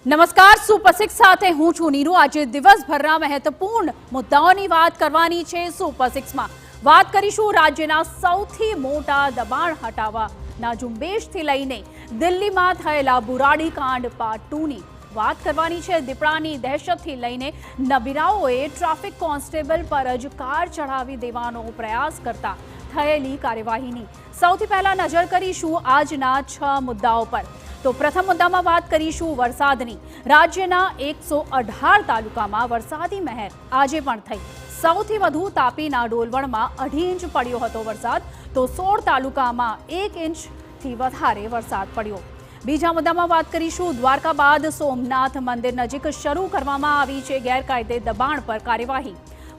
નમસ્કાર, super six સાથે હું છું નીરુ। આજે દિવસભરના મહત્વપૂર્ણ મુદ્દાઓની વાત કરવાની છે। સુપર સિક્સમાં વાત કરીશું રાજ્યના સૌથી મોટા દબાણ હટાવવાના ઝુંબેશથી લઈને દિલ્હીમાં થયેલા બુરાડી કાંડ પાર્ટ 2ની વાત કરવાની છે। દીપડાની દહેશતથી લઈને નબીરાઓએ ટ્રાફિક કોન્સ્ટેબલ પર જ કાર ચઢાવી દેવાનો પ્રયાસ કરતા થયેલી કાર્યવાહીની સૌથી પહેલા નજર કરીશું આજના 6 મુદ્દાઓ પર। તો પ્રથમ મુદ્દામાં વાત કરીશું વરસાદની। રાજ્યના 118 તાલુકામાં વરસાદી મહેર આજે પણ થઈ। સૌથી વધુ તાપીના ડોલવણમાં 2.5 ઇંચ પડ્યો હતો વરસાદ, તો 16 તાલુકામાં 1 ઇંચથી વધારે વરસાદ પડ્યો। બીજા મુદ્દામાં વાત કરીશું દ્વારકા બાદ સોમનાથ મંદિર નજીક શરૂ કરવામાં આવી છે ગેરકાયદે દબાણ પર કાર્યવાહી।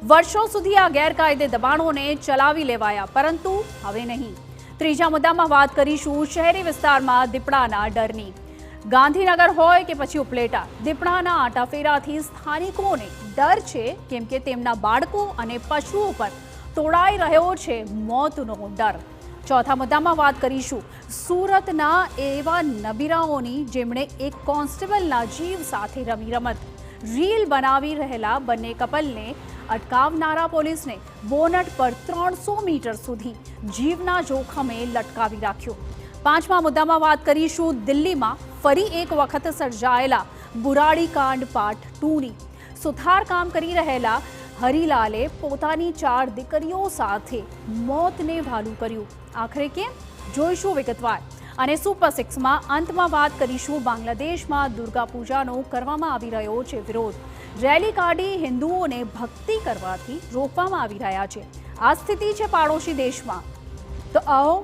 વર્ષો સુધી આ ગેરકાયદે દબાણોને ચલાવી લેવાયા, પરંતુ હવે નહીં। ત્રીજા મુદ્દામાં વાત કરીશું શહેરી વિસ્તારમાં દીપડાના ડરની। ગાંધીનગર હોય કે પછી ઉપલેટા, દીપડાના આટાફેરાથી સ્થાનિકોને ડર છે, કેમ કે તેમના બાળકો અને પશુઓ પર તોડાઈ રહ્યો છે મોતનો ડર। ચોથા મુદ્દામાં વાત કરીશું સુરતના એવા નબીરાઓની જેમણે એક કોન્સ્ટેબલના જીવ સાથે રમી રમત। રીલ બનાવી રહેલા બંને કપલને અટકાવનારા પોલીસને બોનટ પર 300 મીટર સુધી જીવના જોખમે લટકાવી રાખ્યો। પાંચમા મુદ્દામાં વાત કરીશું દિલ્હીમાં ફરી એક વખત સર્જાયેલા બુરાડી કાંડ પાર્ટ 2ની। સુથાર કામ કરી રહેલા હરીલાલે પોતાની 4 દીકરીઓ સાથે મોતને ભાલું કર્યું। આખરે કેમ, જોઈશું વિગતવાર। અને સુપર સિક્સમાં અંતમાં વાત કરીશું બાંગ્લાદેશમાં દુર્ગા પૂજાનો કરવામાં આવી રહ્યો છે વિરોધ। રેલી કાઢી હિન્દુઓને ભક્તિ કરવાથી રોકવામાં આવી રહ્યા છે। આ સ્થિતિ છે પાડોશી દેશમાં, તો આવો